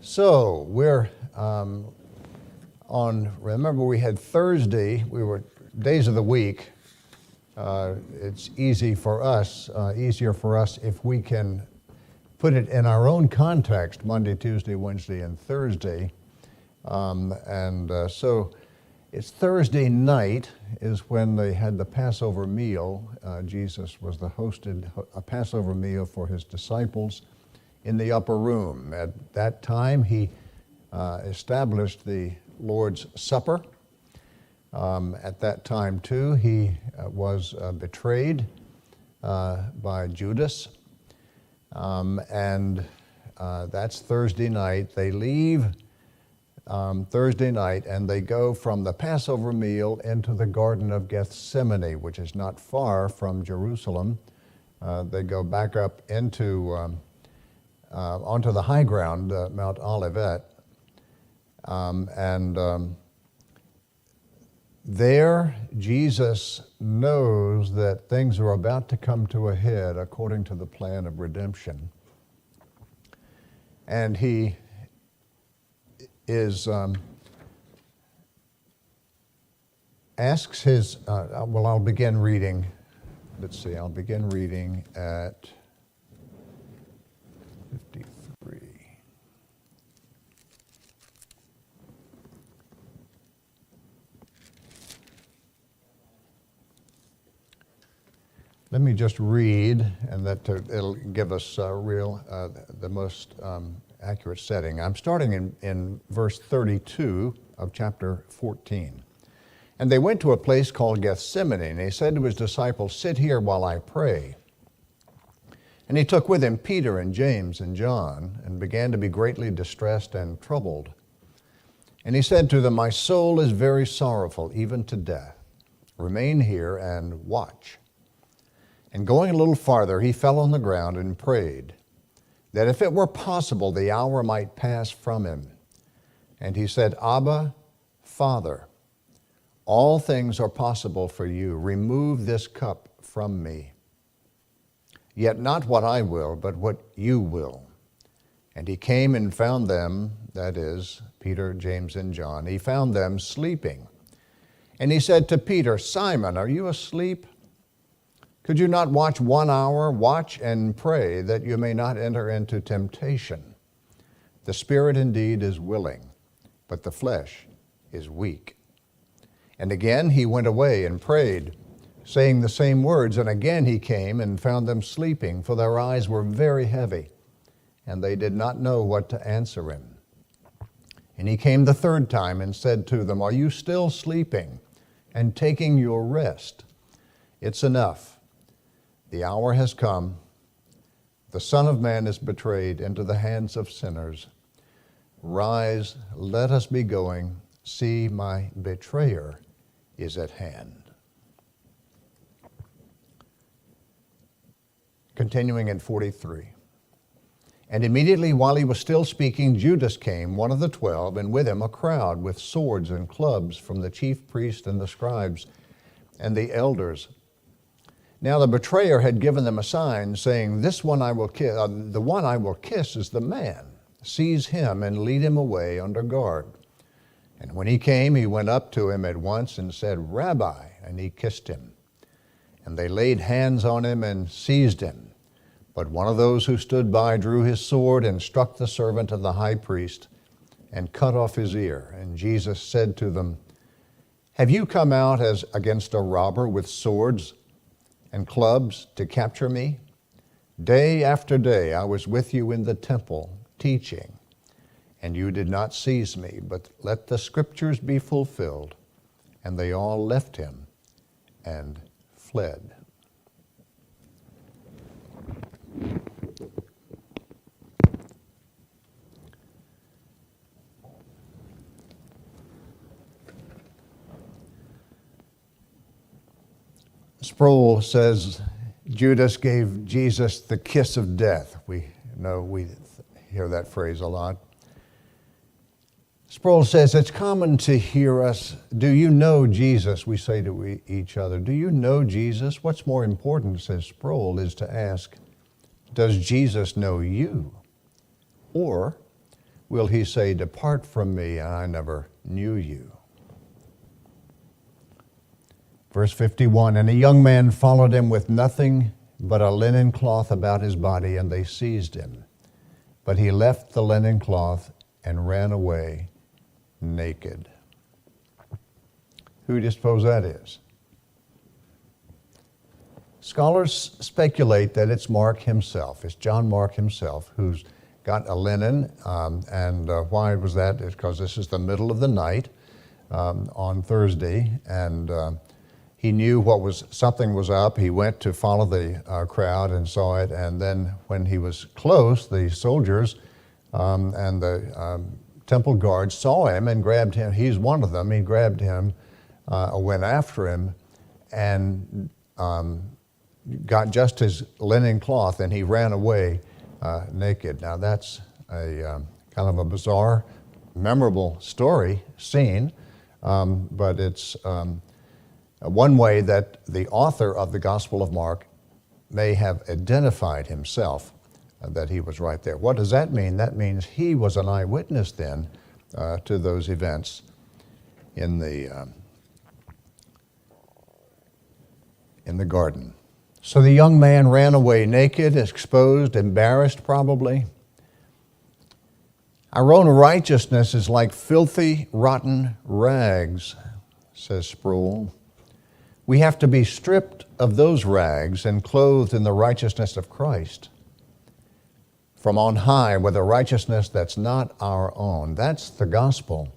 So we're remember we had Thursday, we were days of the week. It's easier for us if we can put it in our own context, Monday, Tuesday, Wednesday, and Thursday. So it's Thursday night is when they had the Passover meal. Jesus was hosted a Passover meal for his disciples in the upper room. At that time, he established the Lord's Supper. At that time, too, he was betrayed by Judas. That's Thursday night. They leave Thursday night and they go from the Passover meal into the Garden of Gethsemane, which is not far from Jerusalem. They go back up onto the high ground, Mount Olivet. There, Jesus knows that things are about to come to a head according to the plan of redemption. And he asks his, I'll begin reading. I'll begin reading at 53. Let me just read, and it'll give us the most accurate setting. I'm starting in verse 32 of chapter 14. And they went to a place called Gethsemane, and he said to his disciples, "Sit here while I pray." And he took with him Peter and James and John, and began to be greatly distressed and troubled. And he said to them, "My soul is very sorrowful, even to death. Remain here and watch." And going a little farther, he fell on the ground and prayed, that if it were possible, the hour might pass from him. And he said, "Abba, Father, all things are possible for you. Remove this cup from me. Yet not what I will, but what you will." And he came and found them, that is, Peter, James, and John, he found them sleeping. And he said to Peter, "Simon, are you asleep? Could you not watch 1 hour? Watch and pray that you may not enter into temptation. The spirit indeed is willing, but the flesh is weak." And again he went away and prayed, saying the same words. And again he came and found them sleeping, for their eyes were very heavy, and they did not know what to answer him. And he came the third time and said to them, "Are you still sleeping and taking your rest? It's enough. The hour has come. The Son of Man is betrayed into the hands of sinners. Rise, let us be going. See, my betrayer is at hand." Continuing in 43. And immediately while he was still speaking, Judas came, one of the 12, and with him a crowd with swords and clubs from the chief priests and the scribes and the elders. Now the betrayer had given them a sign, saying, "This one I will kiss. The one I will kiss is the man. Seize him and lead him away under guard." And when he came, he went up to him at once and said, "Rabbi," and he kissed him. And they laid hands on him and seized him. But one of those who stood by drew his sword and struck the servant of the high priest and cut off his ear. And Jesus said to them, "Have you come out as against a robber with swords and clubs to capture me? Day after day I was with you in the temple teaching, and you did not seize me, but let the scriptures be fulfilled." And they all left him and fled. Sproul says Judas gave Jesus the kiss of death. We hear that phrase a lot. Sproul says, it's common to hear us, "Do you know Jesus?" we say to each other. Do you know Jesus? What's more important, says Sproul, is to ask, does Jesus know you? Or will he say, "Depart from me, I never knew you." Verse 51, and a young man followed him with nothing but a linen cloth about his body, and they seized him. But he left the linen cloth and ran away naked. Who do you suppose that is? Scholars speculate that it's Mark himself. It's John Mark himself who's got a linen. Why was that? It's because this is the middle of the night on Thursday, and he knew something was up. He went to follow the crowd and saw it, and then when he was close, the soldiers and the temple guards saw him and grabbed him. He's one of them. He grabbed him, went after him, and got just his linen cloth, and he ran away naked. Now that's a kind of a bizarre, memorable scene, but it's one way that the author of the Gospel of Mark may have identified himself, that he was right there. What does that mean? That means he was an eyewitness then to those events in the garden. So the young man ran away naked, exposed, embarrassed probably. Our own righteousness is like filthy, rotten rags, says Sproul. We have to be stripped of those rags and clothed in the righteousness of Christ from on high with a righteousness that's not our own. That's the gospel,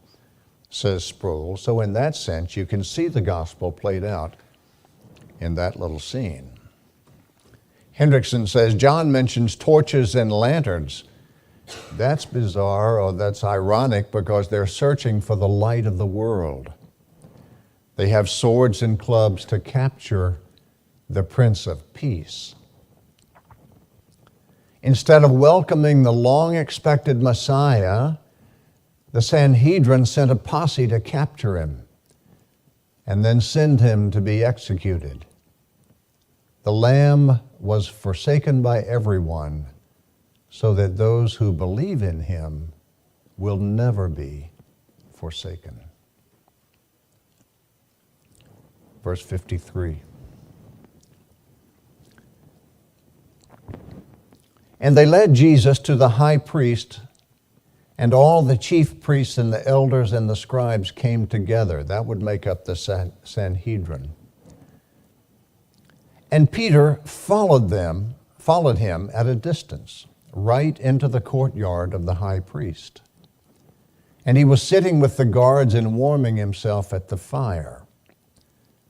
says Sproul. So in that sense, you can see the gospel played out in that little scene. Hendrickson says, John mentions torches and lanterns. That's bizarre, or that's ironic, because they're searching for the light of the world. They have swords and clubs to capture the Prince of Peace. Instead of welcoming the long-expected Messiah, the Sanhedrin sent a posse to capture him and then send him to be executed. The Lamb was forsaken by everyone so that those who believe in him will never be forsaken. Verse 53. And they led Jesus to the high priest, and all the chief priests and the elders and the scribes came together. That would make up the Sanhedrin. And Peter followed him at a distance, right into the courtyard of the high priest. And he was sitting with the guards and warming himself at the fire.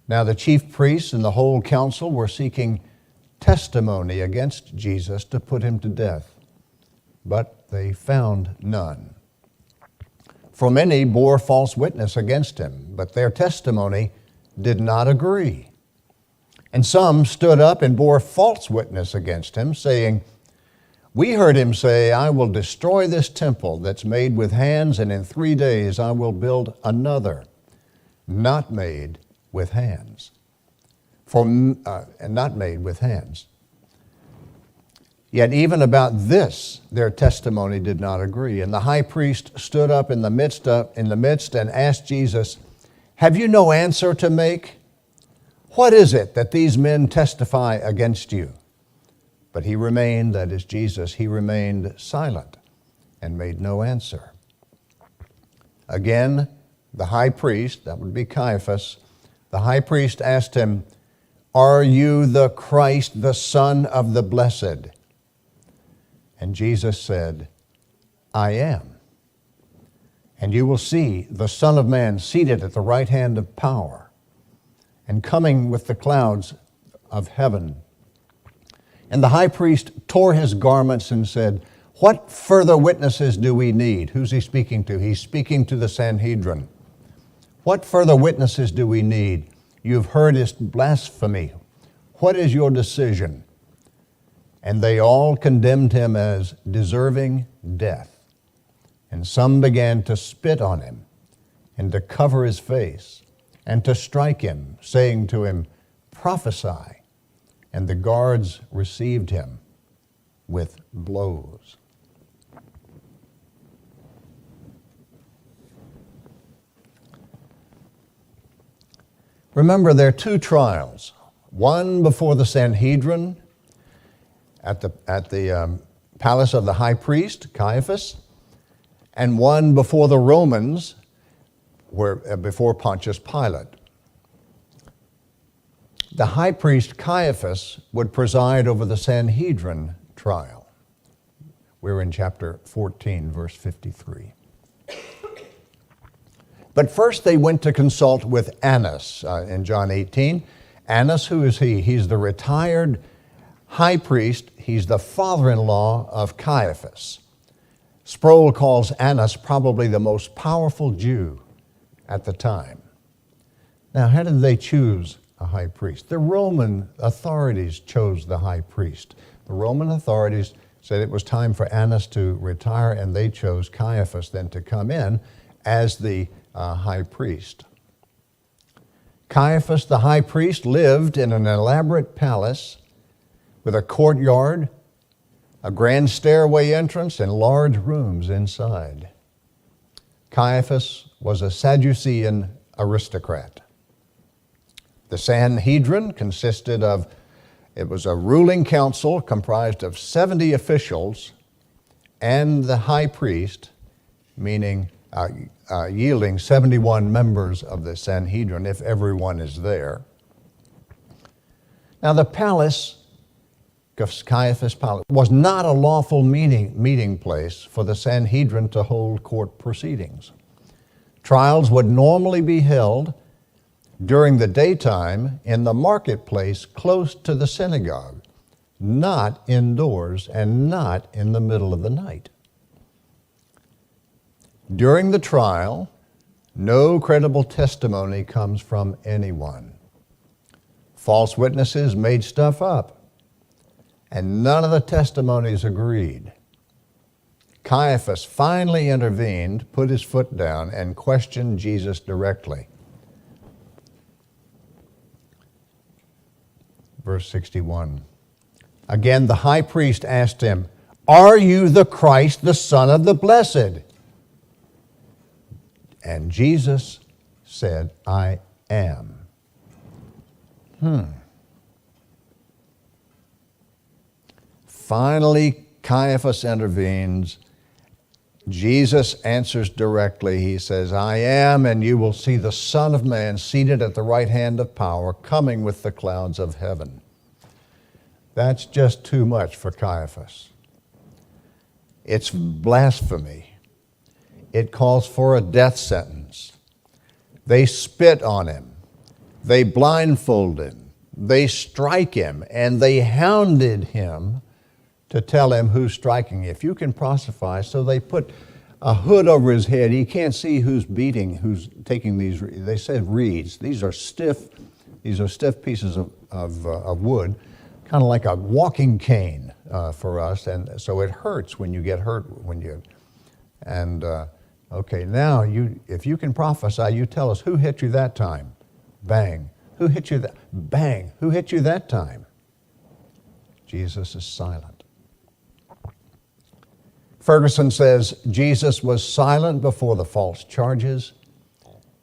Now the chief priests and the whole council were seeking testimony against Jesus to put him to death, but they found none. For many bore false witness against him, but their testimony did not agree. And some stood up and bore false witness against him, saying, "We heard him say, 'I will destroy this temple that's made with hands, and in 3 days I will build another, not made with hands.'" Not made with hands. Yet even about this, their testimony did not agree. And the high priest stood up in the midst and asked Jesus, "Have you no answer to make? What is it that these men testify against you?" But he remained, that is Jesus, he remained silent and made no answer. Again, the high priest, that would be Caiaphas, the high priest asked him, "Are you the Christ, the Son of the Blessed?" And Jesus said, "I am. And you will see the Son of Man seated at the right hand of power and coming with the clouds of heaven." And the high priest tore his garments and said, "What further witnesses do we need?" Who's he speaking to? He's speaking to the Sanhedrin. "What further witnesses do we need? You've heard his blasphemy. What is your decision?" And they all condemned him as deserving death. And some began to spit on him and to cover his face and to strike him, saying to him, "Prophesy." And the guards received him with blows. Remember, there are two trials. One before the Sanhedrin at the palace of the high priest, Caiaphas, and one before the Romans, before Pontius Pilate. The high priest Caiaphas would preside over the Sanhedrin trial. We're in chapter 14, verse 53. But first they went to consult with Annas in John 18. Annas, who is he? He's the retired high priest. He's the father-in-law of Caiaphas. Sproul calls Annas probably the most powerful Jew at the time. Now, how did they choose a high priest? The Roman authorities chose the high priest. The Roman authorities said it was time for Annas to retire, and they chose Caiaphas then to come in as the high priest. Caiaphas, the high priest, lived in an elaborate palace with a courtyard, a grand stairway entrance, and large rooms inside. Caiaphas was a Sadducean aristocrat. The Sanhedrin consisted of, it was a ruling council comprised of 70 officials and the high priest, meaning yielding 71 members of the Sanhedrin if everyone is there. Now the palace, Caiaphas' palace, was not a lawful meeting place for the Sanhedrin to hold court proceedings. Trials would normally be held during the daytime in the marketplace close to the synagogue, not indoors and not in the middle of the night. During the trial, no credible testimony comes from anyone. False witnesses made stuff up, and none of the testimonies agreed. Caiaphas finally intervened, put his foot down, and questioned Jesus directly. Verse 61. Again, the high priest asked him, "Are you the Christ, the Son of the Blessed?" And Jesus said, "I am." Finally, Caiaphas intervenes. Jesus answers directly. He says, "I am, and you will see the Son of Man seated at the right hand of power, coming with the clouds of heaven." That's just too much for Caiaphas. It's blasphemy. It calls for a death sentence. They spit on him. They blindfold him. They strike him, and they hounded him to tell him who's striking. If you can prophesy, so they put a hood over his head. He can't see who's beating, who's taking these. They said reeds. These are stiff pieces of wood, kind of like a walking cane for us, and so it hurts when you get hurt Okay, now if you can prophesy, you tell us who hit you that time. Bang. Who hit you that? Bang. Who hit you that time? Jesus is silent. Ferguson says Jesus was silent before the false charges,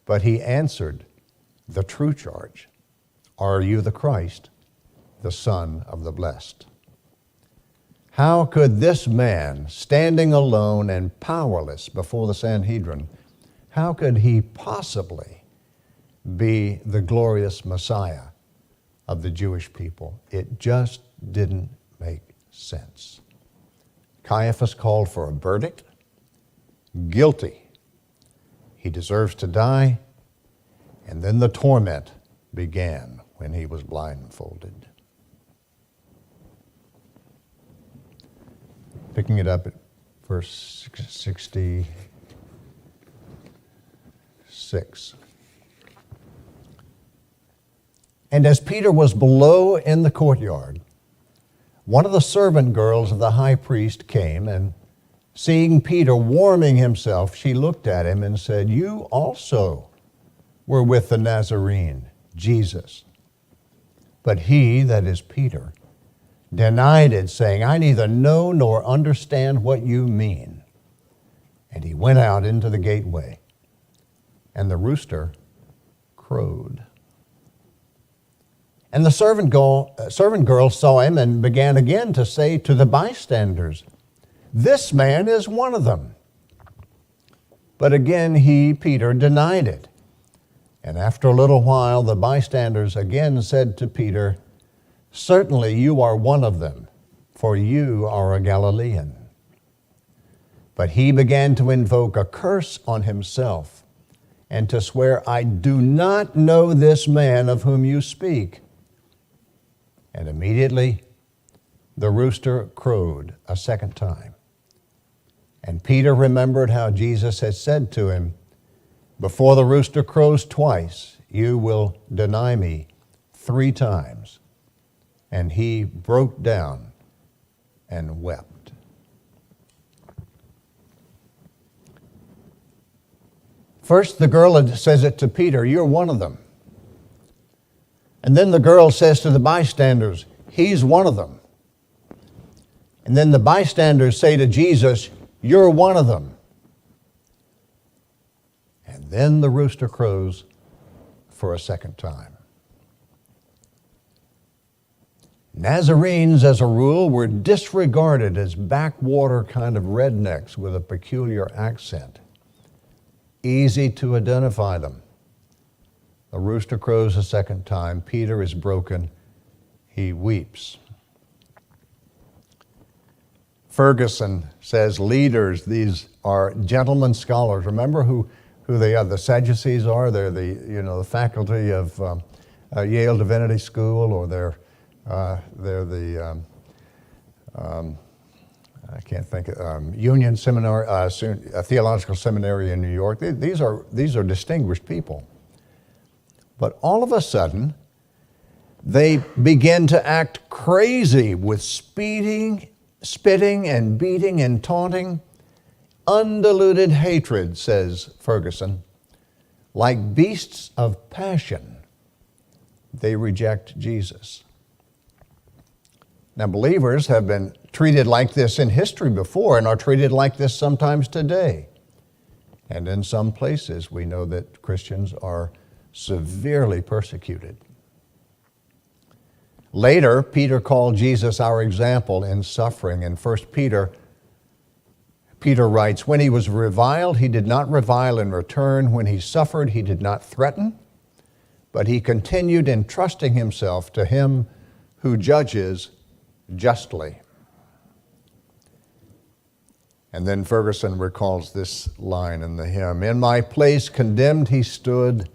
but he answered the true charge. Are you the Christ, the Son of the Blessed? How could this man, standing alone and powerless before the Sanhedrin, how could he possibly be the glorious Messiah of the Jewish people? It just didn't make sense. Caiaphas called for a verdict. Guilty. He deserves to die. And then the torment began when he was blindfolded. Picking it up at verse 66. And as Peter was below in the courtyard, one of the servant girls of the high priest came, and seeing Peter warming himself, she looked at him and said, "You also were with the Nazarene, Jesus." But he, that is Peter, denied it, saying, "I neither know nor understand what you mean." And he went out into the gateway, and the rooster crowed. And the servant girl saw him and began again to say to the bystanders, "This man is one of them." But again he, Peter, denied it. And after a little while the bystanders again said to Peter, "Certainly you are one of them, for you are a Galilean." But he began to invoke a curse on himself and to swear, "I do not know this man of whom you speak." And immediately the rooster crowed a second time. And Peter remembered how Jesus had said to him, "Before the rooster crows twice, you will deny me 3 times." And he broke down and wept. First, the girl says it to Peter, "You're one of them." And then the girl says to the bystanders, "He's one of them." And then the bystanders say to Jesus, "You're one of them." And then the rooster crows for a second time. Nazarenes, as a rule, were disregarded as backwater kind of rednecks with a peculiar accent. Easy to identify them. The rooster crows a second time. Peter is broken. He weeps. Ferguson says leaders, these are gentlemen scholars. Remember who they are? The Sadducees are. They're the faculty of Yale Divinity School, or they're the I can't think of Union Seminary, a theological seminary in New York. These are distinguished people. But all of a sudden, they begin to act crazy with spitting and beating and taunting. Undiluted hatred, says Ferguson. Like beasts of passion, they reject Jesus. Now, believers have been treated like this in history before and are treated like this sometimes today. And in some places, we know that Christians are severely persecuted. Later, Peter called Jesus our example in suffering. In 1 Peter, Peter writes, "When he was reviled, he did not revile in return. When he suffered, he did not threaten, but he continued entrusting himself to him who judges justly." And then Ferguson recalls this line in the hymn, "In my place condemned he stood,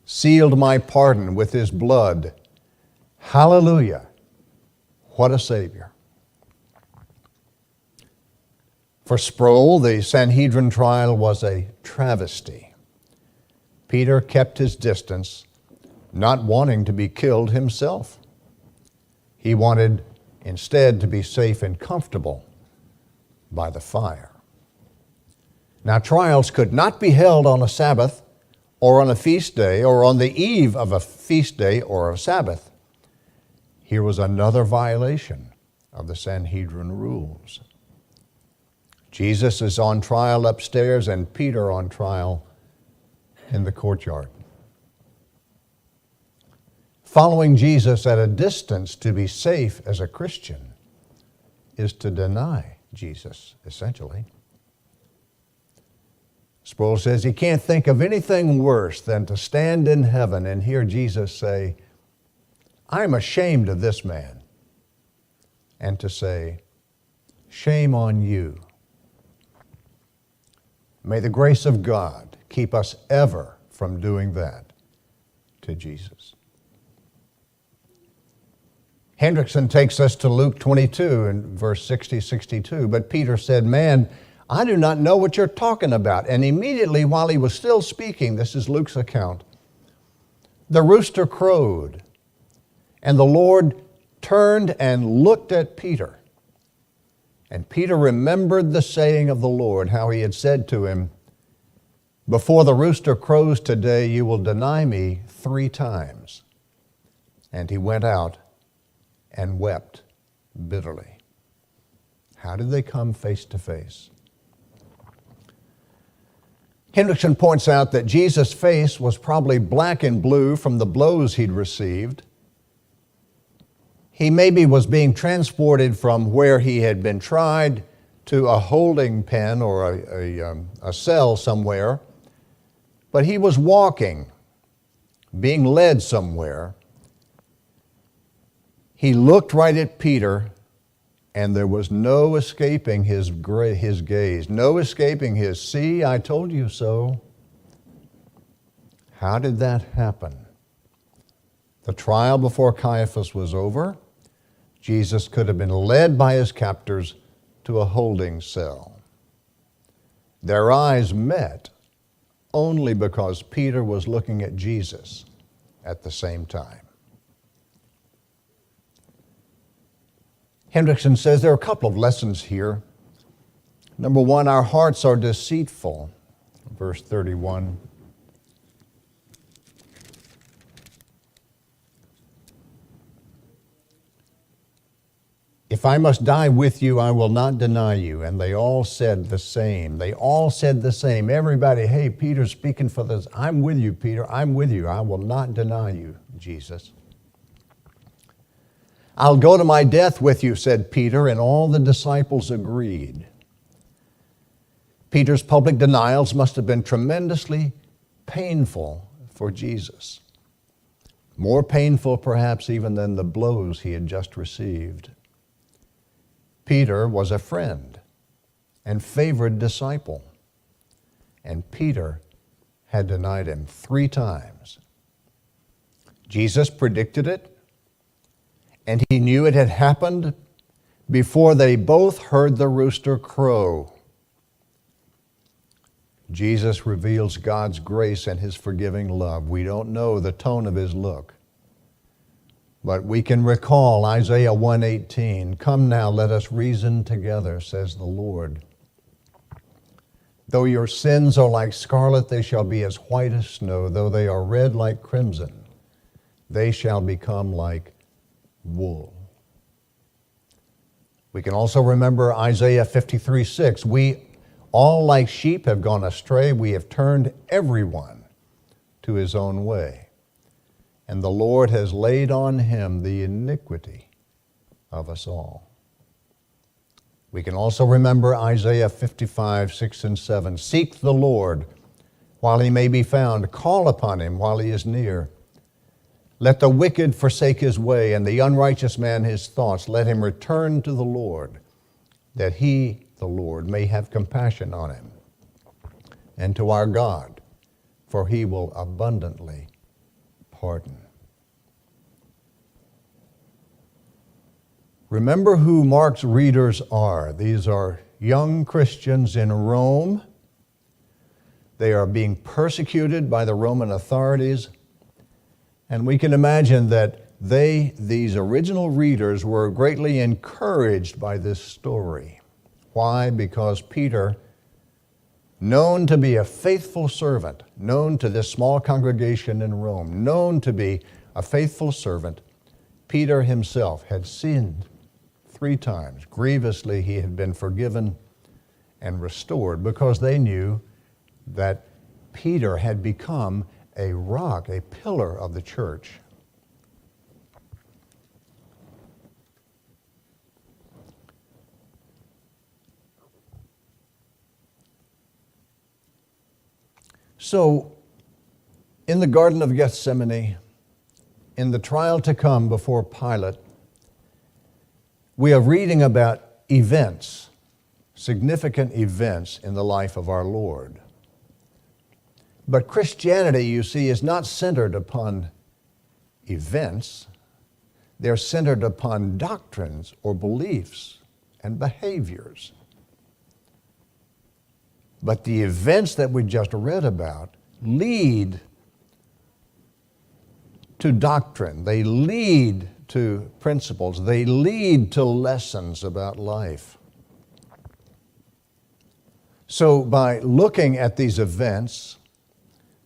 sealed my pardon with his blood. Hallelujah, what a Savior." For Sproul, the Sanhedrin trial was a travesty. Peter kept his distance, not wanting to be killed himself. He wanted instead to be safe and comfortable by the fire. Now, trials could not be held on a Sabbath or on a feast day or on the eve of a feast day or a Sabbath. Here was another violation of the Sanhedrin rules. Jesus is on trial upstairs and Peter on trial in the courtyard. Following Jesus at a distance to be safe as a Christian is to deny Jesus, essentially. Sproul says he can't think of anything worse than to stand in heaven and hear Jesus say, "I'm ashamed of this man," and to say, "Shame on you." May the grace of God keep us ever from doing that to Jesus. Hendrickson takes us to Luke 22 in verse 60-62. "But Peter said, 'Man, I do not know what you're talking about.' And immediately while he was still speaking," this is Luke's account, "the rooster crowed, and the Lord turned and looked at Peter. And Peter remembered the saying of the Lord, how he had said to him, 'Before the rooster crows today, you will deny me 3 times.' And he went out and wept bitterly." How did they come face to face? Hendrickson points out that Jesus' face was probably black and blue from the blows he'd received, He maybe was being transported from where he had been tried to a holding pen or a cell somewhere, but he was walking, being led somewhere. He looked right at Peter, and there was no escaping his gaze, no escaping his, "See, I told you so." How did that happen? The trial before Caiaphas was over. Jesus could have been led by his captors to a holding cell. Their eyes met only because Peter was looking at Jesus at the same time. Hendrickson says there are a couple of lessons here. Number one, our hearts are deceitful, verse 31. "If I must die with you, I will not deny you." And they all said the same. They all said the same. Everybody, "Hey, Peter's speaking for this. I'm with you, Peter. I'm with you. I will not deny you, Jesus." "I'll go to my death with you," said Peter, and all the disciples agreed. Peter's public denials must have been tremendously painful for Jesus. More painful, perhaps, even than the blows he had just received. Peter was a friend and favored disciple, and Peter had denied him 3 times. Jesus predicted it, and he knew it had happened before they both heard the rooster crow. Jesus reveals God's grace and his forgiving love. We don't know the tone of his look, but we can recall Isaiah 1:18, "Come now, let us reason together, says the Lord. Though your sins are like scarlet, they shall be as white as snow. Though they are red like crimson, they shall become like wool." We can also remember Isaiah 53:6, "We all like sheep have gone astray. We have turned everyone to his own way. And the Lord has laid on him the iniquity of us all." We can also remember Isaiah 55:6 and 7. "Seek the Lord while he may be found. Call upon him while he is near. Let the wicked forsake his way, and the unrighteous man his thoughts. Let him return to the Lord, that he, the Lord, may have compassion on him, and to our God, for he will abundantly pardon." Remember who Mark's readers are. These are young Christians in Rome. They are being persecuted by the Roman authorities. And we can imagine that these original readers, were greatly encouraged by this story. Why? Because Peter, known to be a faithful servant, known to this small congregation in Rome, known to be a faithful servant, Peter himself had sinned 3 times. Grievously he had been forgiven and restored, because they knew that Peter had become a rock, a pillar of the church. So, in the Garden of Gethsemane, in the trial to come before Pilate, we are reading about events, significant events in the life of our Lord. But Christianity, you see, is not centered upon events. They're centered upon doctrines or beliefs and behaviors. But the events that we just read about lead to doctrine. They lead to principles. They lead to lessons about life. So by looking at these events,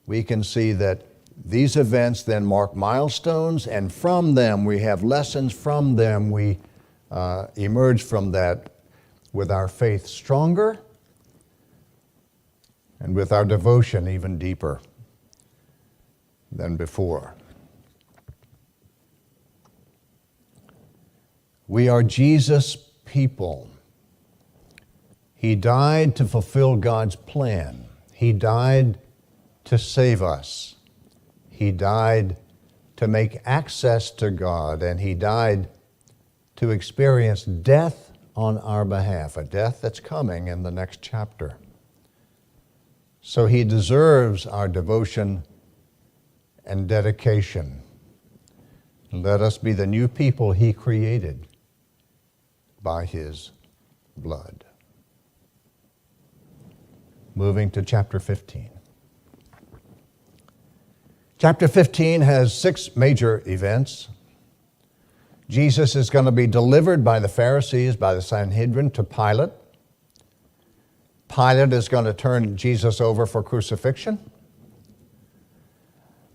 we can see that these events then mark milestones, and from them we have lessons. From them we emerge from that with our faith stronger and with our devotion even deeper than before. We are Jesus' people. He died to fulfill God's plan. He died to save us. He died to make access to God, and He died to experience death on our behalf, a death that's coming in the next chapter. So He deserves our devotion and dedication. Let us be the new people He created by His blood. Moving to chapter 15. Chapter 15 has 6 major events. Jesus is going to be delivered by the Pharisees, by the Sanhedrin, to Pilate. Pilate is going to turn Jesus over for crucifixion.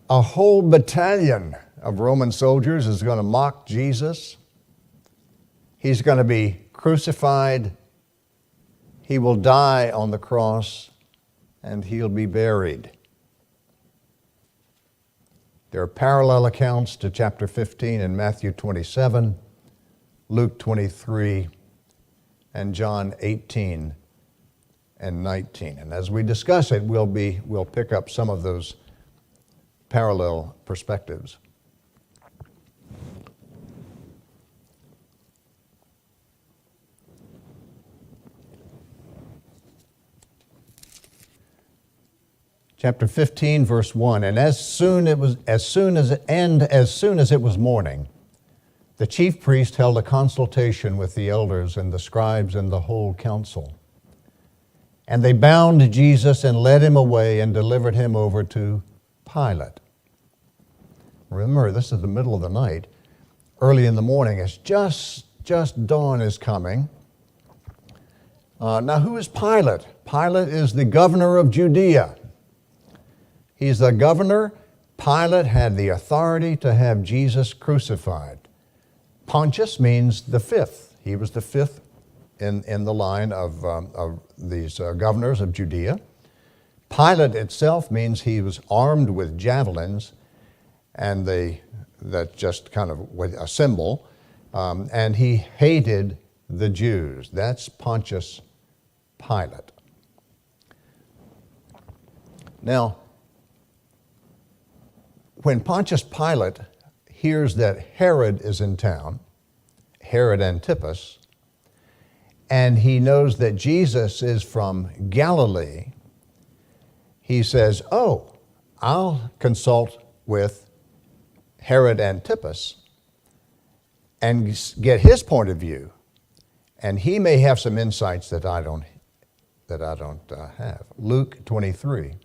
A whole battalion of Roman soldiers is going to mock Jesus. He's going to be crucified. He will die on the cross, and He'll be buried. There are parallel accounts to chapter 15 in Matthew 27, Luke 23, and John 18 and 19. And as we discuss it, we'll pick up some of those parallel perspectives. Chapter 15, verse 1, and as soon as it was morning, the chief priest held a consultation with the elders and the scribes and the whole council. And they bound Jesus and led Him away and delivered Him over to Pilate. Remember, this is the middle of the night. Early in the morning, it's just dawn is coming. Now, who is Pilate? Pilate is the governor of Judea. He's the governor. Pilate had the authority to have Jesus crucified. Pontius means the fifth. He was the fifth in the line of these governors of Judea. Pilate itself means he was armed with javelins, and that's just kind of a symbol, and he hated the Jews. That's Pontius Pilate. Now, when Pontius Pilate hears that Herod is in town, Herod Antipas, and he knows that Jesus is from Galilee, he says, "Oh, I'll consult with Herod Antipas and get his point of view, and he may have some insights that I don't have." Luke 23.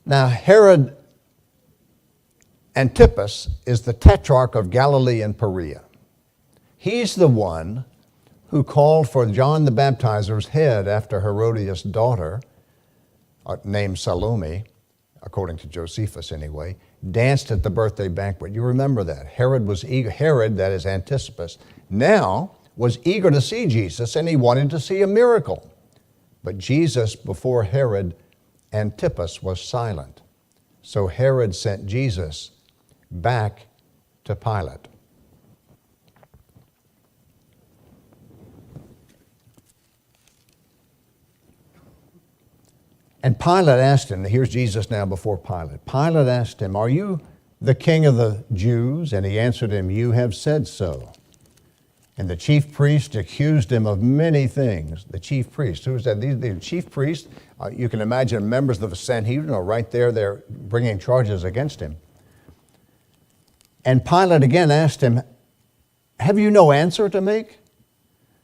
Now, Herod Antipas is the tetrarch of Galilee and Perea. He's the one who called for John the Baptizer's head after Herodias' daughter, named Salome, according to Josephus anyway, danced at the birthday banquet. You remember that. Herod was eager. Herod, that is Antipas, now was eager to see Jesus, and he wanted to see a miracle. But Jesus, before Herod Antipas, was silent. So Herod sent Jesus back to Pilate. And Pilate asked him, here's Jesus now before Pilate. Pilate asked him, "Are you the king of the Jews?" And he answered him, "You have said so." And the chief priest accused him of many things. The chief priest, who is that? The chief priest, you can imagine members of the Sanhedrin are right there, they're bringing charges against him. And Pilate again asked him, "Have you no answer to make?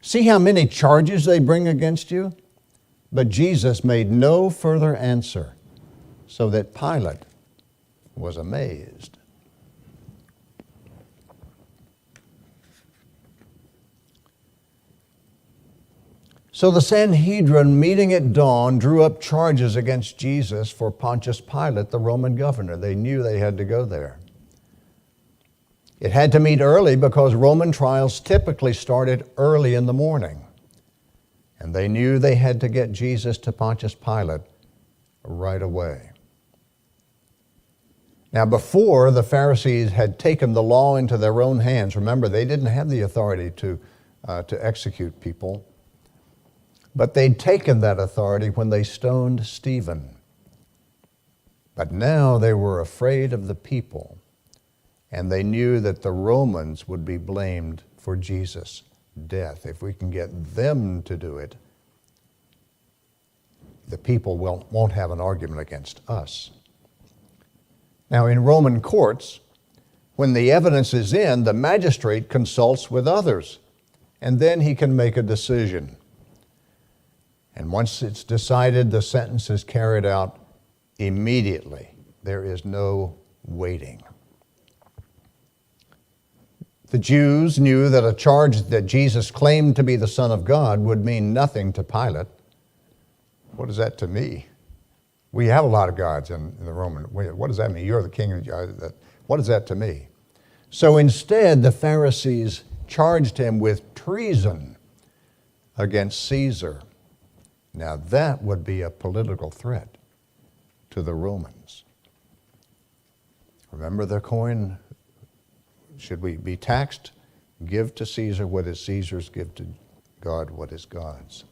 See how many charges they bring against you?" But Jesus made no further answer, so that Pilate was amazed. So the Sanhedrin, meeting at dawn, drew up charges against Jesus for Pontius Pilate, the Roman governor. They knew they had to go there. It had to meet early because Roman trials typically started early in the morning. And they knew they had to get Jesus to Pontius Pilate right away. Now, before, the Pharisees had taken the law into their own hands. Remember, they didn't have the authority to execute people. But they'd taken that authority when they stoned Stephen. But now they were afraid of the people, and they knew that the Romans would be blamed for Jesus' death. If we can get them to do it, the people won't have an argument against us. Now, in Roman courts, when the evidence is in, the magistrate consults with others, and then he can make a decision. And once it's decided, the sentence is carried out immediately. There is no waiting. The Jews knew that a charge that Jesus claimed to be the Son of God would mean nothing to Pilate. What is that to me? We have a lot of gods in the Roman. What does that mean? You're the king of God. What is that to me? So instead, the Pharisees charged him with treason against Caesar. Now that would be a political threat to the Romans. Remember the coin? Should we be taxed? Give to Caesar what is Caesar's, give to God what is God's.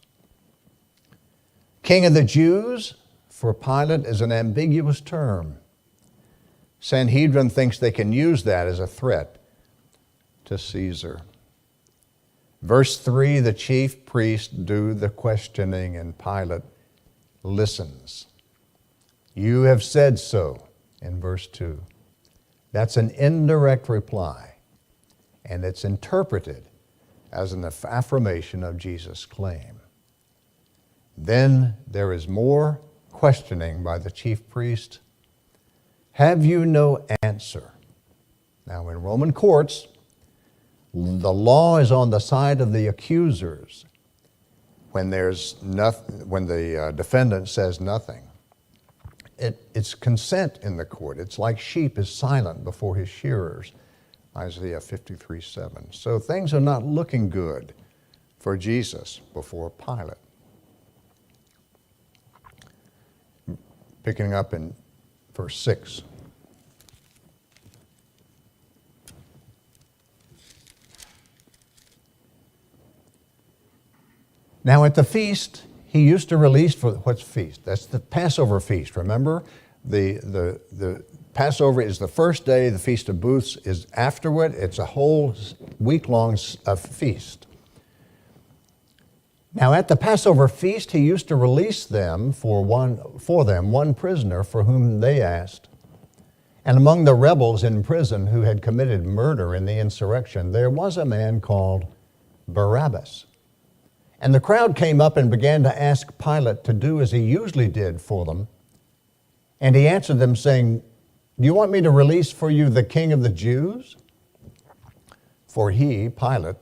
King of the Jews, for Pilate, is an ambiguous term. Sanhedrin thinks they can use that as a threat to Caesar. Verse 3, the chief priests do the questioning, and Pilate listens. You have said so, in verse 2. That's an indirect reply, and it's interpreted as an affirmation of Jesus' claim. Then there is more questioning by the chief priest. Have you no answer? Now, in Roman courts, the law is on the side of the accusers when the defendant says nothing. It's consent in the court. It's like sheep is silent before his shearers, Isaiah 53:7. So things are not looking good for Jesus before Pilate. Picking up in verse 6. Now at the feast, he used to release for what's feast? That's the Passover feast. Remember, the Passover is the first day. The Feast of Booths is afterward. It's a whole week-long feast. Now at the Passover feast, he used to release them for them one prisoner for whom they asked. And among the rebels in prison who had committed murder in the insurrection, there was a man called Barabbas. And the crowd came up and began to ask Pilate to do as he usually did for them. And he answered them saying, do you want me to release for you the king of the Jews? For he, Pilate,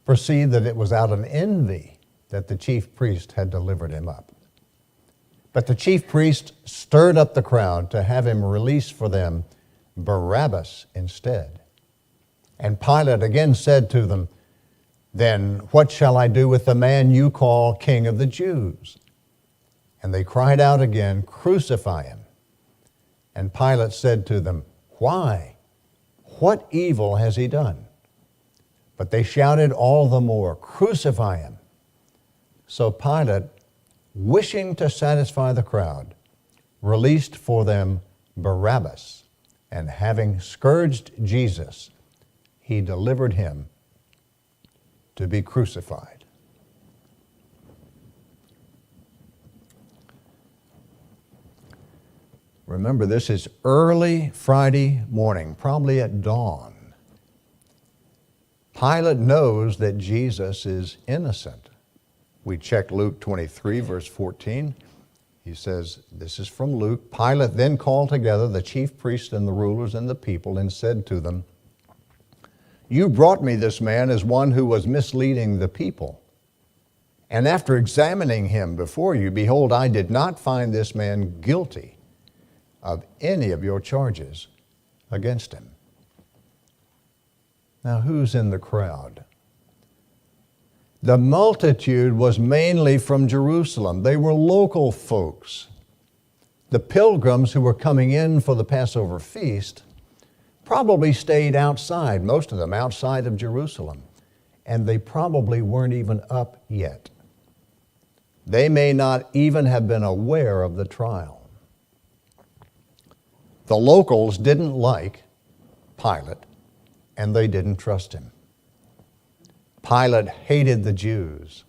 perceived that it was out of envy that the chief priest had delivered him up. But the chief priest stirred up the crowd to have him release for them Barabbas instead. And Pilate again said to them, then what shall I do with the man you call King of the Jews? And they cried out again, crucify him. And Pilate said to them, why? What evil has he done? But they shouted all the more, crucify him. So Pilate, wishing to satisfy the crowd, released for them Barabbas, and having scourged Jesus, he delivered him to be crucified. Remember, this is early Friday morning, probably at dawn. Pilate knows that Jesus is innocent. We check Luke 23, verse 14. He says, this is from Luke. Pilate then called together the chief priests and the rulers and the people and said to them, you brought me this man as one who was misleading the people. And after examining him before you, behold, I did not find this man guilty of any of your charges against him. Now, who's in the crowd? The multitude was mainly from Jerusalem. They were local folks. the pilgrims who were coming in for the Passover feast probably stayed outside, most of them outside of Jerusalem, and they probably weren't even up yet. They may not even have been aware of the trial. The locals didn't like Pilate, and they didn't trust him. Pilate hated the Jews.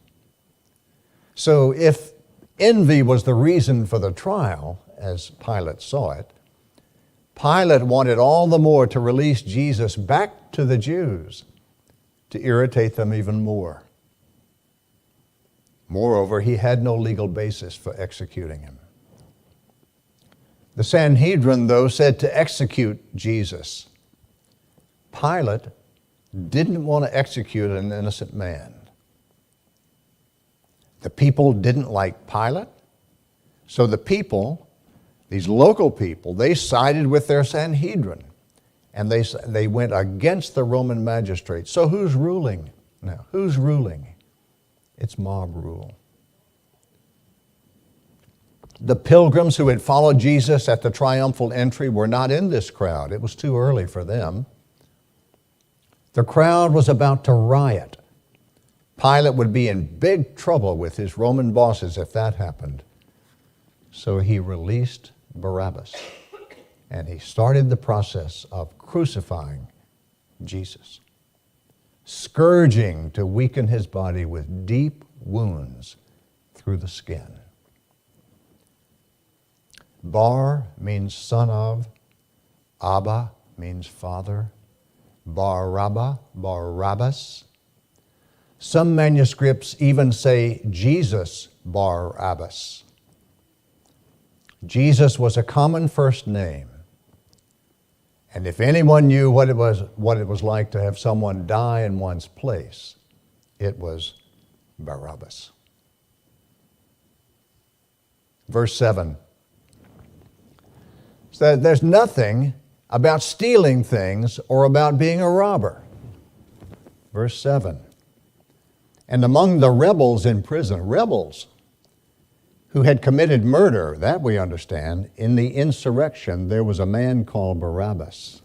So if envy was the reason for the trial, as Pilate saw it, Pilate wanted all the more to release Jesus back to the Jews to irritate them even more. Moreover, he had no legal basis for executing him. The Sanhedrin, though, said to execute Jesus. Pilate didn't want to execute an innocent man. The people didn't like Pilate, so the people, these local people, they sided with their Sanhedrin, and they went against the Roman magistrates. So who's ruling now? Who's ruling? It's mob rule. The pilgrims who had followed Jesus at the triumphal entry were not in this crowd. It was too early for them. The crowd was about to riot. Pilate would be in big trouble with his Roman bosses if that happened. So he released Barabbas, and he started the process of crucifying Jesus, scourging to weaken his body with deep wounds through the skin. Bar means son of, Abba means father, Barabbas. Some manuscripts even say Jesus Barabbas. Jesus was a common first name. And if anyone knew what it was like to have someone die in one's place, it was Barabbas. Verse 7. So there's nothing about stealing things or about being a robber. Verse 7. And among the rebels in prison, rebels who had committed murder, that we understand, in the insurrection, there was a man called Barabbas.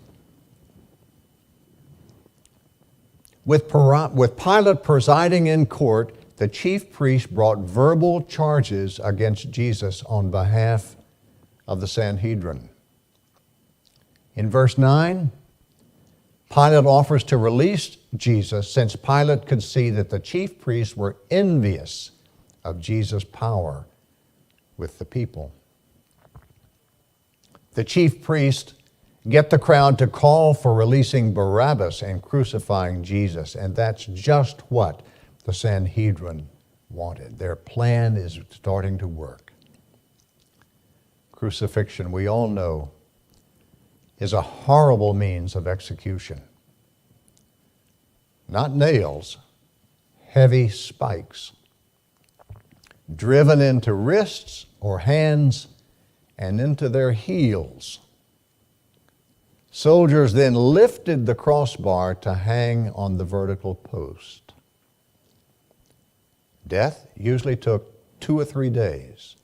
With Pilate presiding in court, the chief priest brought verbal charges against Jesus on behalf of the Sanhedrin. In verse 9, Pilate offers to release Jesus since Pilate could see that the chief priests were envious of Jesus' power with the people. The chief priests get the crowd to call for releasing Barabbas and crucifying Jesus, and that's just what the Sanhedrin wanted. Their plan is starting to work. Crucifixion, we all know, is a horrible means of execution. Not nails, heavy spikes, driven into wrists or hands and into their heels. Soldiers then lifted the crossbar to hang on the vertical post. Death usually took 2 or 3 days.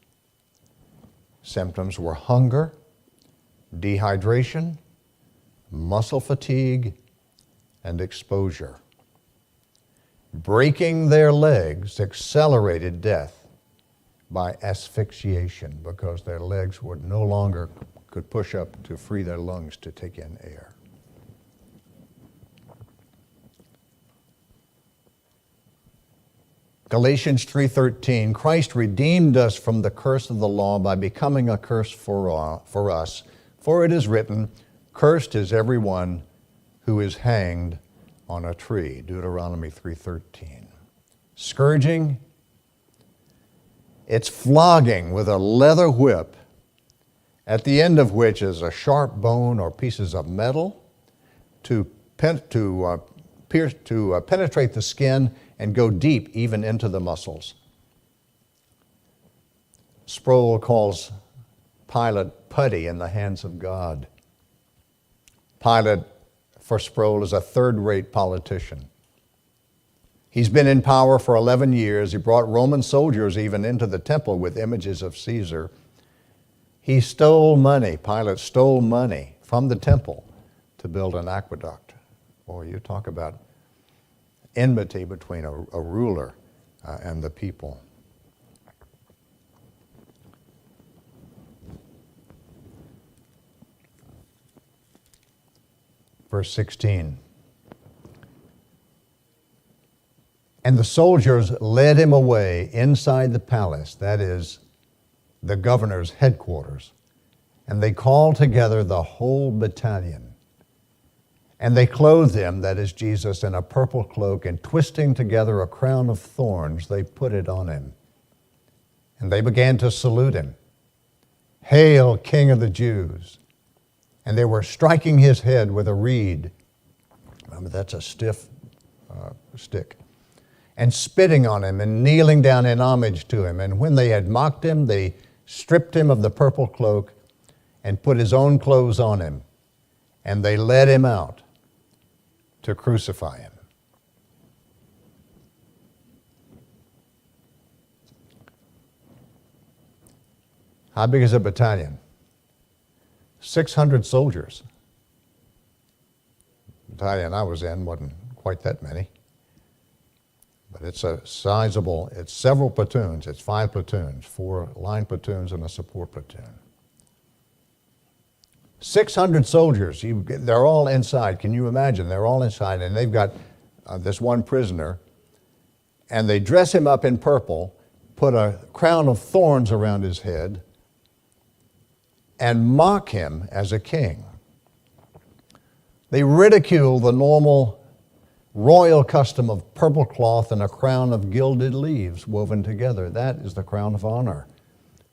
Symptoms were hunger, dehydration, muscle fatigue, and exposure. Breaking their legs accelerated death by asphyxiation because their legs would no longer could push up to free their lungs to take in air. Galatians 3:13, Christ redeemed us from the curse of the law by becoming a curse for us. For it is written, cursed is everyone who is hanged on a tree. Deuteronomy 3:13. Scourging, it's flogging with a leather whip, at the end of which is a sharp bone or pieces of metal to penetrate the skin and go deep even into the muscles. Sproul calls Pilate putty in the hands of God. Pilate, for Sproul, is a third-rate politician. He's been in power for 11 years. He brought Roman soldiers even into the temple with images of Caesar. He stole money. Pilate stole money from the temple to build an aqueduct. Boy, you talk about enmity between a ruler and the people. Verse 16. And the soldiers led him away inside the palace, that is, the governor's headquarters, and they called together the whole battalion. And they clothed him, that is Jesus, in a purple cloak, and twisting together a crown of thorns, they put it on him. And they began to salute him. Hail, King of the Jews! And they were striking his head with a reed. Remember, that's a stiff stick. And spitting on him and kneeling down in homage to him. And when they had mocked him, they stripped him of the purple cloak and put his own clothes on him. And they led him out to crucify him. How big is a battalion? 600 soldiers. The battalion I was in wasn't quite that many. But it's a sizable, it's several platoons. It's 5 platoons, 4 line platoons and a support platoon. 600 soldiers, they're all inside. Can you imagine? They're all inside, and they've got this one prisoner, and they dress him up in purple, put a crown of thorns around his head, and mock him as a king. They ridicule the normal royal custom of purple cloth and a crown of gilded leaves woven together. That is the crown of honor.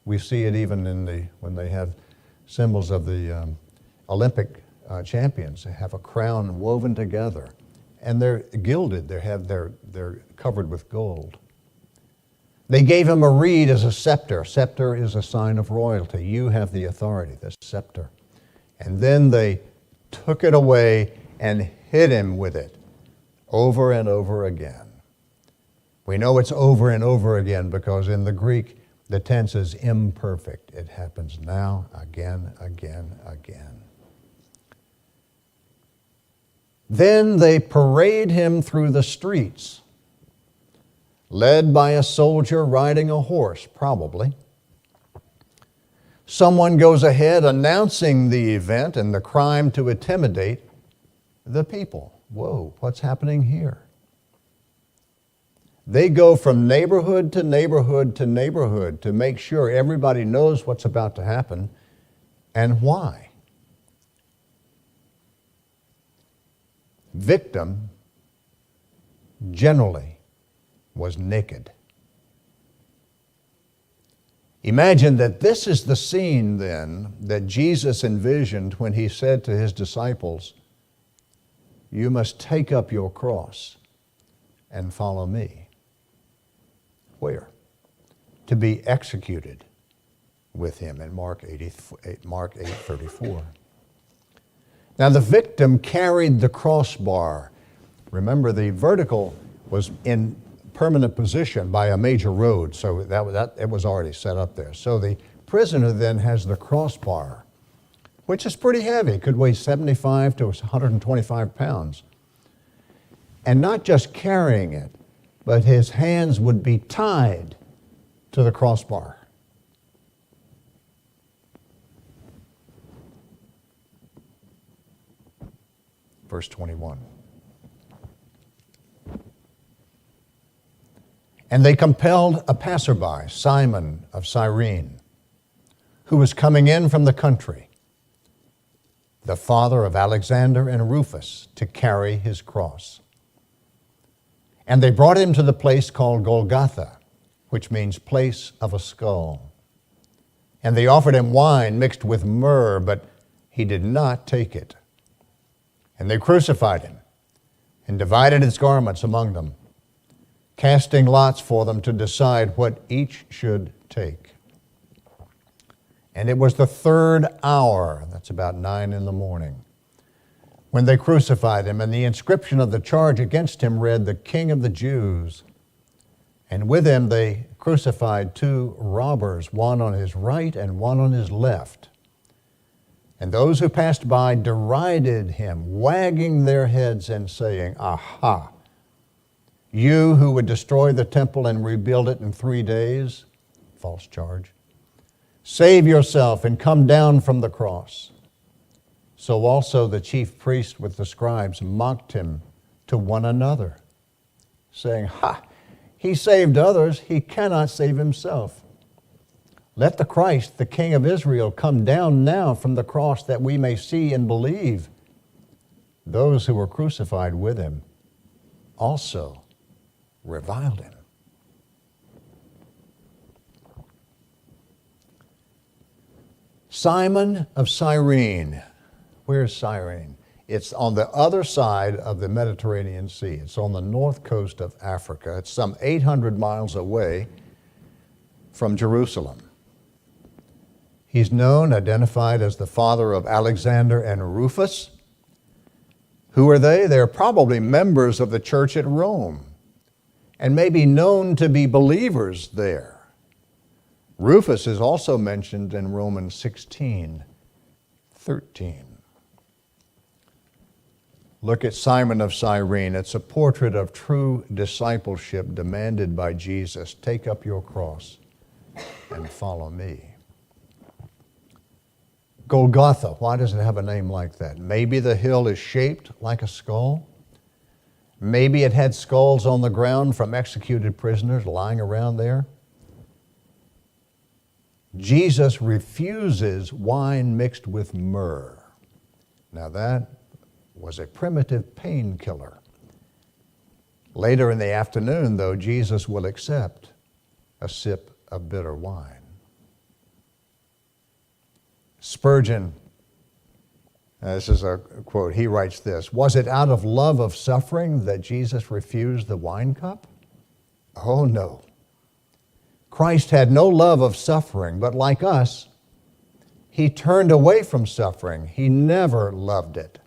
We see it even when they have symbols of the Olympic champions. They have a crown woven together, and they're gilded. They're covered with gold. They gave him a reed as a scepter. Scepter is a sign of royalty. You have the authority, the scepter. And then they took it away and hit him with it over and over again. We know it's over and over again because in the Greek, the tense is imperfect. It happens now, again, again, again. Then they parade him through the streets, led by a soldier riding a horse, probably. Someone goes ahead announcing the event and the crime to intimidate the people. Whoa, what's happening here? They go from neighborhood to neighborhood to neighborhood to make sure everybody knows what's about to happen and why. Victim generally was naked. Imagine that this is the scene then that Jesus envisioned when he said to his disciples, "You must take up your cross and follow me." Where? To be executed with him in Mark 8:34. Now the victim carried the crossbar. Remember, the vertical was in permanent position by a major road, so that it was already set up there. So the prisoner then has the crossbar, which is pretty heavy. It could weigh 75 to 125 pounds. And not just carrying it, but his hands would be tied to the crossbar. Verse 21. And they compelled a passerby, Simon of Cyrene, who was coming in from the country, the father of Alexander and Rufus, to carry his cross. And they brought him to the place called Golgotha, which means place of a skull. And they offered him wine mixed with myrrh, but he did not take it. And they crucified him and divided his garments among them, casting lots for them to decide what each should take. And it was the 3rd hour, that's about 9 in the morning, when they crucified him, and the inscription of the charge against him read, "The King of the Jews." And with him they crucified two robbers, one on his right and one on his left. And those who passed by derided him, wagging their heads and saying, Aha! You who would destroy the temple and rebuild it in 3 days, false charge, save yourself and come down from the cross. So also the chief priests with the scribes mocked him to one another, saying, Ha! He saved others, he cannot save himself. Let the Christ, the King of Israel, come down now from the cross that we may see and believe. Those who were crucified with him also reviled him. Simon of Cyrene. Where's Cyrene? It's on the other side of the Mediterranean Sea. It's on the north coast of Africa. It's some 800 miles away from Jerusalem. He's known, identified as the father of Alexander and Rufus. Who are they? They're probably members of the church at Rome and may be known to be believers there. Rufus is also mentioned in Romans 16:13. Look at Simon of Cyrene. It's a portrait of true discipleship demanded by Jesus. Take up your cross and follow me. Golgotha, why does it have a name like that? Maybe the hill is shaped like a skull. Maybe it had skulls on the ground from executed prisoners lying around there. Jesus refuses wine mixed with myrrh. Now that was a primitive painkiller. Later in the afternoon, though, Jesus will accept a sip of bitter wine. Spurgeon, this is a quote, he writes this, "Was it out of love of suffering that Jesus refused the wine cup? Oh no. Christ had no love of suffering, but like us, he turned away from suffering. He never loved it.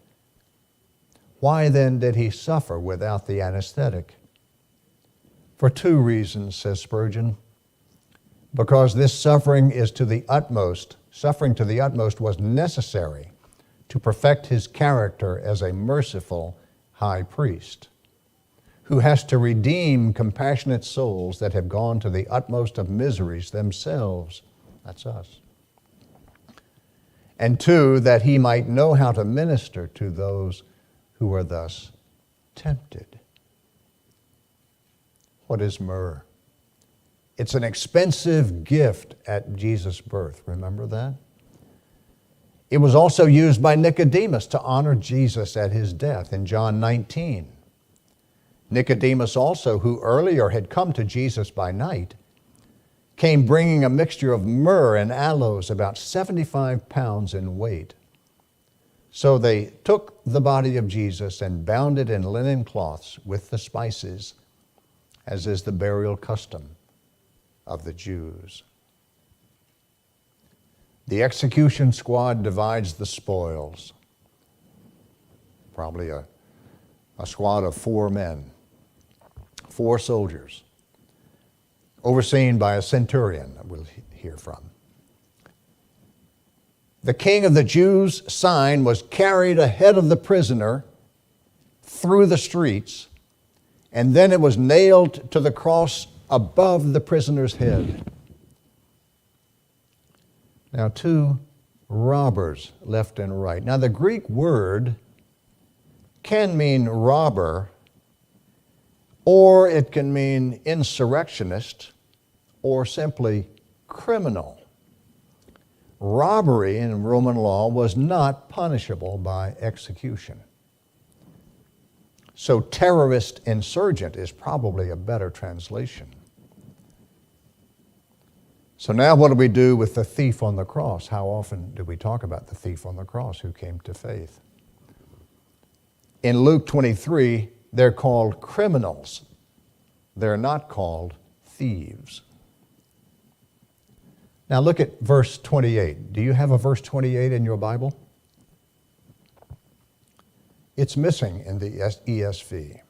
Why then did he suffer without the anesthetic? For 2 reasons, says Spurgeon. Because this suffering to the utmost was necessary to perfect his character as a merciful high priest, who has to redeem compassionate souls that have gone to the utmost of miseries themselves. That's us. And 2, that he might know how to minister to those who are thus tempted." What is myrrh? It's an expensive gift at Jesus' birth. Remember that? It was also used by Nicodemus to honor Jesus at his death in John 19. Nicodemus also, who earlier had come to Jesus by night, came bringing a mixture of myrrh and aloes, about 75 pounds in weight. So they took the body of Jesus and bound it in linen cloths with the spices, as is the burial custom of the Jews. The execution squad divides the spoils. Probably a squad of 4 men, 4 soldiers, overseen by a centurion that we'll hear from. The king of the Jews' sign was carried ahead of the prisoner through the streets, and then it was nailed to the cross above the prisoner's head. Now 2 robbers left and right. Now the Greek word can mean robber, or it can mean insurrectionist, or simply criminal. Robbery in Roman law was not punishable by execution. So terrorist insurgent is probably a better translation. So now what do we do with the thief on the cross? How often do we talk about the thief on the cross who came to faith? In Luke 23, they're called criminals. They're not called thieves. Now look at verse 28. Do you have a verse 28 in your Bible? It's missing in the ESV.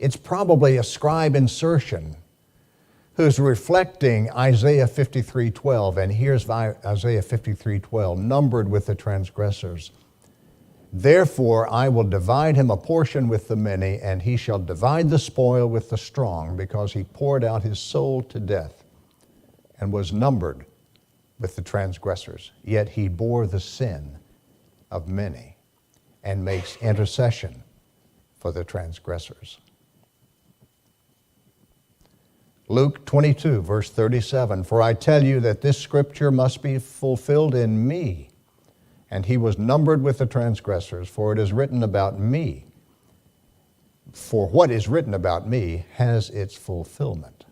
It's probably a scribe insertion who's reflecting Isaiah 53:12. And here's Isaiah 53:12, numbered with the transgressors. Therefore I will divide him a portion with the many, and he shall divide the spoil with the strong, because he poured out his soul to death and was numbered with the transgressors. Yet he bore the sin of many and makes intercession for the transgressors. Luke 22, verse 37, for I tell you that this scripture must be fulfilled in me. And he was numbered with the transgressors, for it is written about me. For what is written about me has its fulfillment.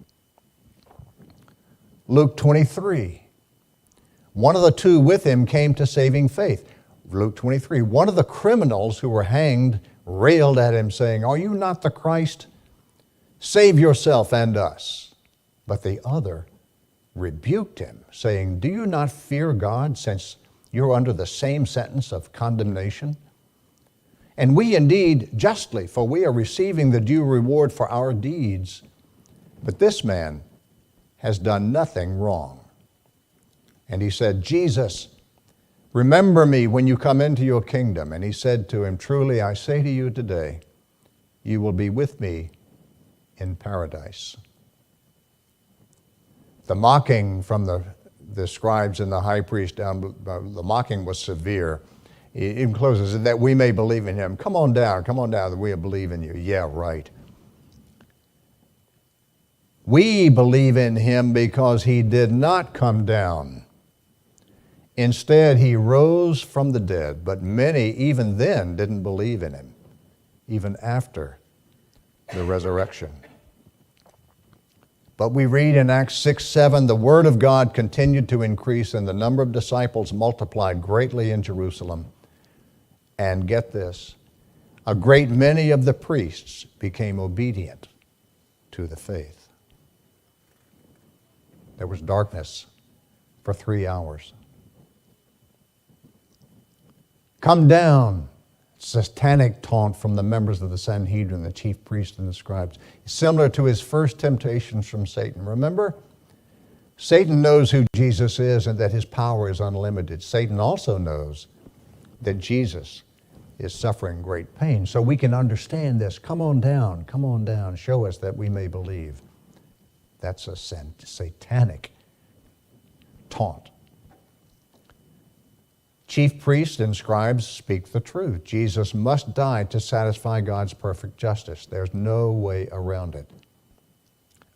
Luke 23, one of the two with him came to saving faith. Luke 23, one of the criminals who were hanged railed at him, saying, are you not the Christ? Save yourself and us. But the other rebuked him, saying, do you not fear God, since you're under the same sentence of condemnation? And we indeed justly, for we are receiving the due reward for our deeds. But this man has done nothing wrong. And he said, Jesus, remember me when you come into your kingdom. And he said to him, truly I say to you today, you will be with me in paradise. The mocking from the scribes and the high priest the mocking was severe. He even closes, that we may believe in him. Come on down, that we believe in you. Yeah, right. We believe in him because he did not come down. Instead, he rose from the dead, but many even then didn't believe in him, even after the resurrection. But we read in Acts 6:7, the word of God continued to increase, and the number of disciples multiplied greatly in Jerusalem. And get this, a great many of the priests became obedient to the faith. There was darkness for 3 hours. Come down. Satanic taunt from the members of the Sanhedrin, the chief priests and the scribes, similar to his first temptations from Satan. Remember, Satan knows who Jesus is and that his power is unlimited. Satan also knows that Jesus is suffering great pain. So we can understand this. Come on down, show us that we may believe. That's a satanic taunt. Chief priests and scribes speak the truth. Jesus must die to satisfy God's perfect justice. There's no way around it.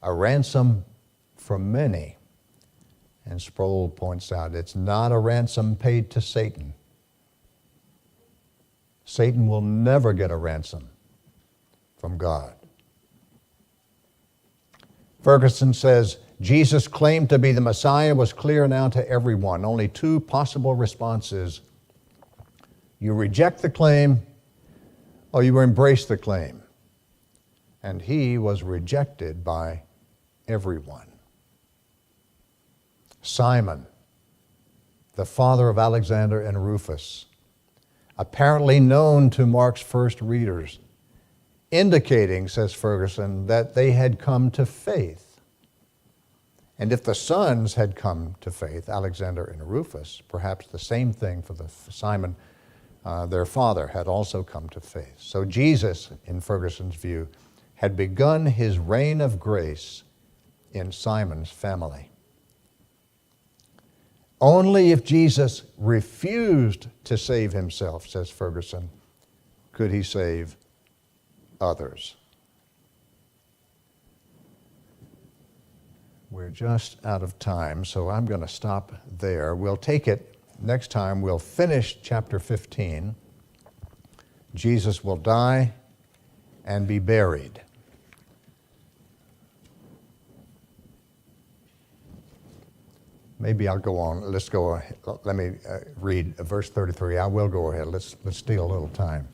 A ransom for many. And Sproul points out, it's not a ransom paid to Satan. Satan will never get a ransom from God. Ferguson says, Jesus' claim to be the Messiah was clear now to everyone. Only two possible responses. You reject the claim or you embrace the claim. And he was rejected by everyone. Simon, the father of Alexander and Rufus, apparently known to Mark's first readers, indicating, says Ferguson, that they had come to faith. And if the sons had come to faith, Alexander and Rufus, perhaps the same thing for Simon, their father, had also come to faith. So Jesus, in Ferguson's view, had begun his reign of grace in Simon's family. Only if Jesus refused to save himself, says Ferguson, could he save others. We're just out of time, so I'm going to stop there. We'll take it next time. We'll finish chapter 15. Jesus will die and be buried. Maybe I'll go on. Let's go. Let me read verse 33. I will go ahead. Let's steal a little time.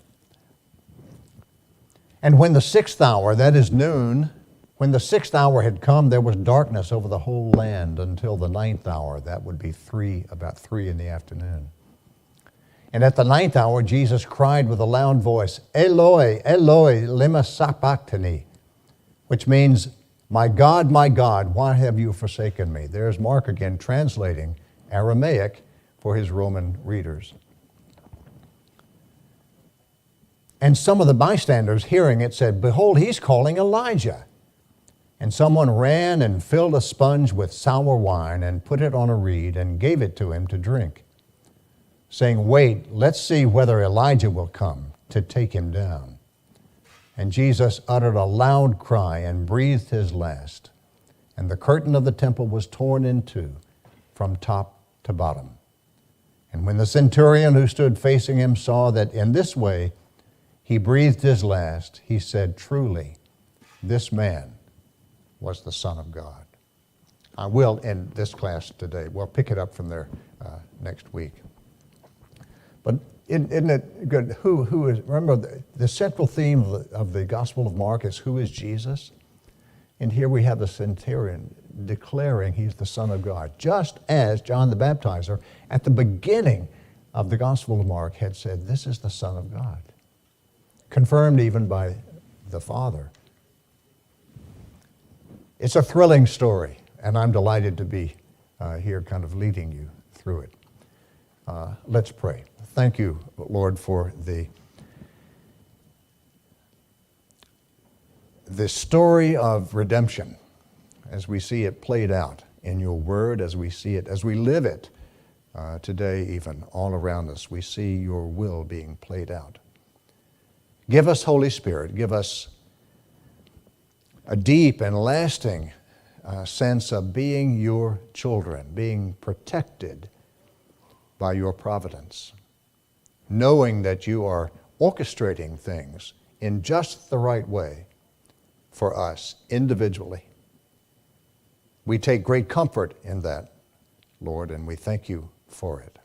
And when the 6th hour, that is noon, when the 6th hour had come, there was darkness over the whole land until the 9th hour. That would be about 3 in the afternoon. And at the 9th hour, Jesus cried with a loud voice, Eloi, Eloi, lema sabachthani, which means, my God, why have you forsaken me?" There's Mark again translating Aramaic for his Roman readers. And some of the bystanders hearing it said, "Behold, he's calling Elijah." And someone ran and filled a sponge with sour wine and put it on a reed and gave it to him to drink, saying, "Wait, let's see whether Elijah will come to take him down." And Jesus uttered a loud cry and breathed his last. And the curtain of the temple was torn in two from top to bottom. And when the centurion who stood facing him saw that in this way he breathed his last, he said, "Truly, this man was the Son of God." I will end this class today. We'll pick it up from there next week. But isn't it good? Who is? Remember, the central theme of the Gospel of Mark is, who is Jesus? And here we have the centurion declaring he's the Son of God, just as John the Baptizer at the beginning of the Gospel of Mark had said, "This is the Son of God," confirmed even by the Father. It's a thrilling story, and I'm delighted to be here kind of leading you through it. Let's pray. Thank you, Lord, for the story of redemption as we see it played out in your word, as we see it, as we live it today even all around us. We see your will being played out. Give us, Holy Spirit, give us a deep and lasting sense of being your children, being protected by your providence, knowing that you are orchestrating things in just the right way for us individually. We take great comfort in that, Lord, and we thank you for it.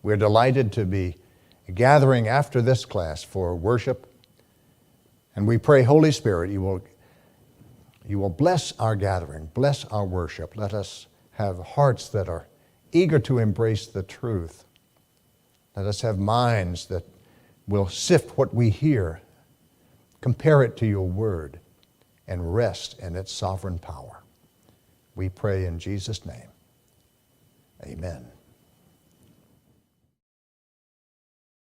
We're delighted to be gathering after this class for worship, and we pray, Holy Spirit, you will bless our gathering, bless our worship. Let us have hearts that are eager to embrace the truth. Let us have minds that will sift what we hear, compare it to your word, and rest in its sovereign power. We pray in Jesus' name. Amen.